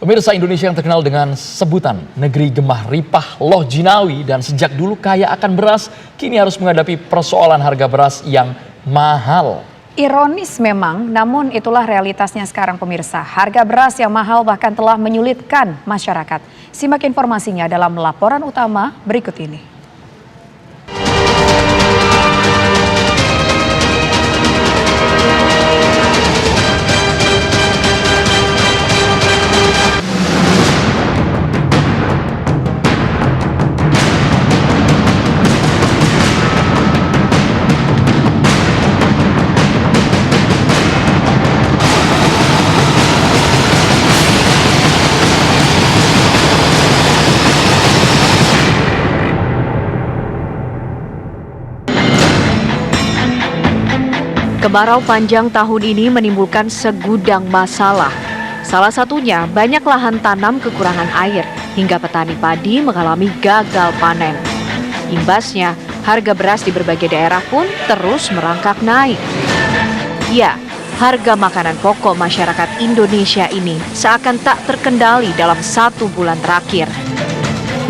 Pemirsa, Indonesia yang terkenal dengan sebutan negeri gemah ripah Loh Jinawi dan sejak dulu kaya akan beras, kini harus menghadapi persoalan harga beras yang mahal. Ironis memang, namun itulah realitasnya sekarang pemirsa. Harga beras yang mahal bahkan telah menyulitkan masyarakat. Simak informasinya dalam laporan utama berikut ini. Kemarau panjang tahun ini menimbulkan segudang masalah. Salah satunya banyak lahan tanam kekurangan air hingga petani padi mengalami gagal panen. Imbasnya, harga beras di berbagai daerah pun terus merangkak naik. Ya, harga makanan pokok masyarakat Indonesia ini seakan tak terkendali dalam 1 bulan terakhir.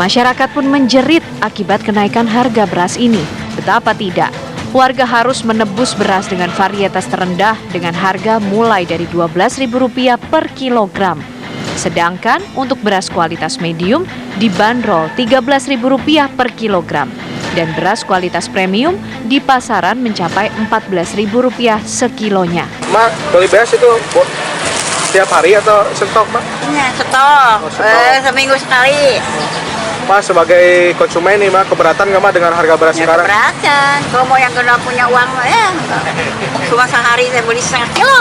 Masyarakat pun menjerit akibat kenaikan harga beras ini. Betapa tidak, warga harus menebus beras dengan varietas terendah dengan harga mulai dari Rp12.000 per kilogram. Sedangkan untuk beras kualitas medium dibanderol Rp13.000 per kilogram. Dan beras kualitas premium di pasaran mencapai Rp14.000 sekilonya. Mak, beli beras itu setiap hari atau stok, Mak? Iya, stok. Seminggu sekali. Mak, sebagai konsumen nih, Mak, keberatan nggak, Mak, dengan harga beras Ya, sekarang? keberatan. Kalau mau yang gak punya uang, ya cuma sehari saya beli setengah kilo.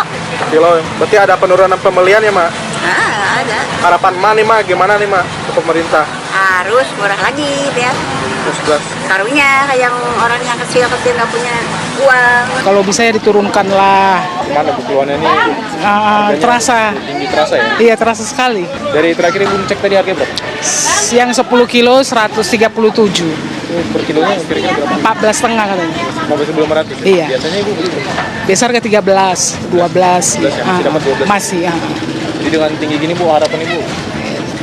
Kilo, berarti ada penurunan pembelian ya, Mak? Ah, ada. Harapan Mak nih, Mak, gimana nih, Mak, untuk pemerintah? Harus murah lagi, ya. Terus beras. Karunya yang orang yang kecil-kecil nggak punya uang. Kalau bisa ya diturunkan lah. Gimana Bu keluarnya ini? Terasa. Tinggi terasa ya? Iya, terasa sekali. Dari terakhir Ibu cek tadi harga berapa? Yang 10 kilo 137. Per kilonya kira-kira berapa? 14,5 katanya. Sampai sebelum meratus ya? Iya. Biasanya Ibu beli berapa? Biasa harga 13, 12. 12 ya? Masih dapat 12? Masih, ya. Jadi dengan tinggi gini Bu, harapan Ibu?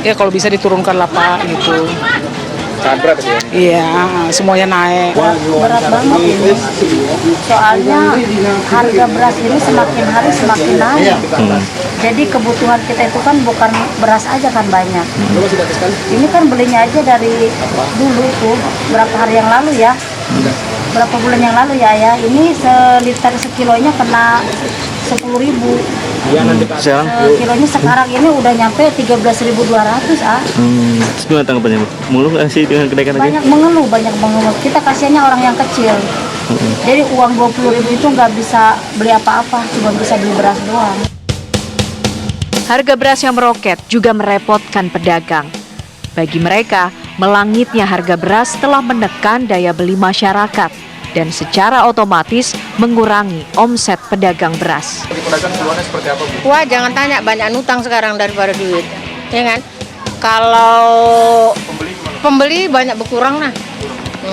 Ya kalau bisa diturunkan lah Pak, gitu. Sangat berat ya? Iya, semuanya naik. Berat banget ini. Soalnya harga beras ini semakin hari semakin naik. Jadi kebutuhan kita itu kan bukan beras aja kan banyak. Ini kan belinya aja dari dulu tuh berapa hari yang lalu ya. Berapa bulan yang lalu ya. Ini seliter sekilonya kena 10.000. Kilonya sekarang ini udah nyampe 13.200 ah. Gimana tanggapannya, Bu? Mengeluh nggak sih dengan kenaikan harga? Banyak mengeluh. Kita kasihannya orang yang kecil. Jadi uang 20.000 itu nggak bisa beli apa-apa, cuma bisa beli beras doang. Harga beras yang meroket juga merepotkan pedagang. Bagi mereka, melangitnya harga beras telah menekan daya beli masyarakat dan secara otomatis mengurangi omset pedagang beras. Bagi pedagang keluarnya seperti apa, Bu? Wah, jangan tanya, banyak utang sekarang daripada duit, ya kan? Kalau pembeli banyak berkurang nah,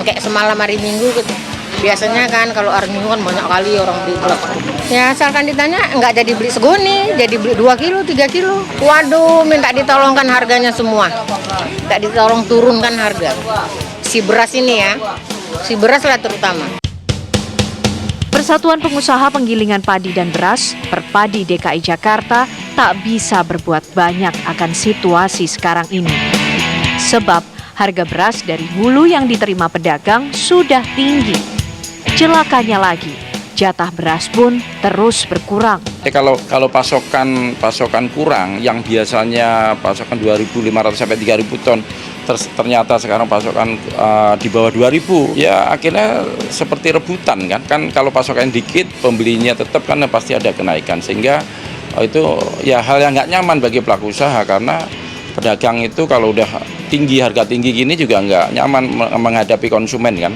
kayak semalam hari Minggu gitu. Biasanya kan kalau hari Minggu kan banyak kali orang beli. Ya asalkan ditanya nggak jadi beli segoni, jadi beli 2 kilo, 3 kilo. Waduh, minta ditolongkan harganya semua. Minta ditolong turunkan harga. Si beras ini ya, si beras lah terutama. Persatuan Pengusaha Penggilingan Padi dan Beras, Perpadi DKI Jakarta, tak bisa berbuat banyak akan situasi sekarang ini. Sebab harga beras dari hulu yang diterima pedagang sudah tinggi. Celakanya lagi, jatah beras pun terus berkurang. Kalau pasokan kurang, yang biasanya pasokan 2.500 sampai 3.000 ton, ternyata sekarang pasokan di bawah 2.000, ya akhirnya seperti rebutan kan. Kan kalau pasokan dikit, pembelinya tetap kan pasti ada kenaikan, sehingga itu ya hal yang nggak nyaman bagi pelaku usaha, karena pedagang itu kalau udah tinggi, harga tinggi gini juga nggak nyaman menghadapi konsumen kan.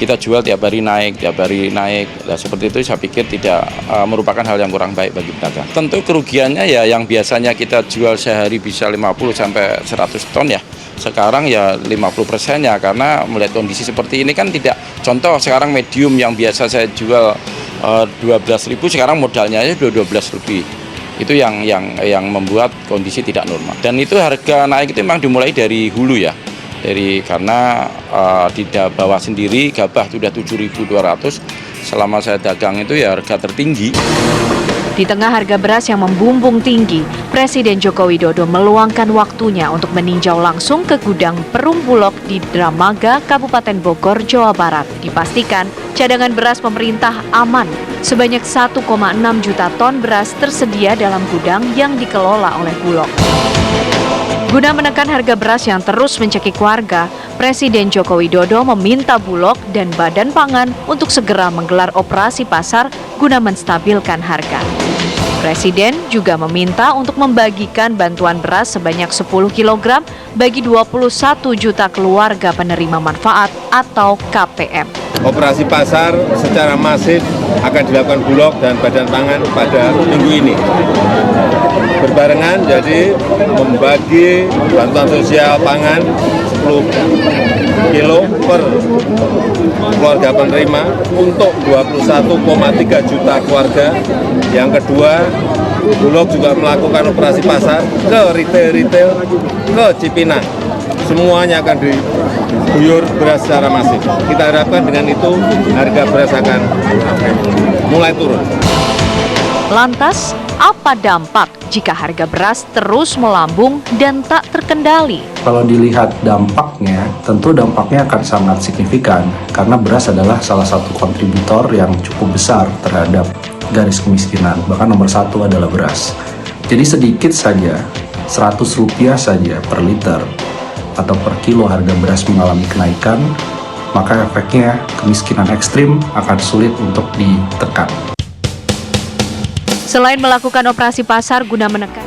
Kita jual tiap hari naik. Nah, seperti itu saya pikir tidak merupakan hal yang kurang baik bagi pedagang. Tentu kerugiannya ya yang biasanya kita jual sehari bisa 50 sampai 100 ton ya. Sekarang ya 50%-nya, karena melihat kondisi seperti ini kan tidak. Contoh sekarang medium yang biasa saya jual 12.000, sekarang modalnya aja 12 lebih. Itu yang membuat kondisi tidak normal. Dan itu harga naik itu memang dimulai dari hulu ya. Karena di bawah sendiri gabah sudah 7.200, selama saya dagang itu ya harga tertinggi. Di tengah harga beras yang membumbung tinggi, Presiden Joko Widodo meluangkan waktunya untuk meninjau langsung ke gudang Perum Bulog di Dramaga, Kabupaten Bogor, Jawa Barat. Dipastikan cadangan beras pemerintah aman. Sebanyak 1,6 juta ton beras tersedia dalam gudang yang dikelola oleh Bulog. Guna menekan harga beras yang terus mencekik warga, Presiden Joko Widodo meminta Bulog dan Badan Pangan untuk segera menggelar operasi pasar guna menstabilkan harga. Presiden juga meminta untuk membagikan bantuan beras sebanyak 10 kg bagi 21 juta keluarga penerima manfaat atau KPM. Operasi pasar secara masif akan dilakukan Bulog dan Badan Pangan pada minggu ini. Berbarengan jadi membagi bantuan sosial pangan 10 kilo per keluarga penerima untuk 21,3 juta keluarga. Yang kedua, Bulog juga melakukan operasi pasar ke retail-retail, ke Cipinang. Semuanya akan diguyur beras secara masif. Kita harapkan dengan itu harga beras akan mulai turun. Lantas, apa dampak jika harga beras terus melambung dan tak terkendali? Kalau dilihat dampaknya, tentu dampaknya akan sangat signifikan karena beras adalah salah satu kontributor yang cukup besar terhadap garis kemiskinan, bahkan nomor satu adalah beras. Jadi sedikit saja, Rp100 saja per liter atau per kilo harga beras mengalami kenaikan, maka efeknya kemiskinan ekstrim akan sulit untuk ditekan. Selain melakukan operasi pasar guna menekan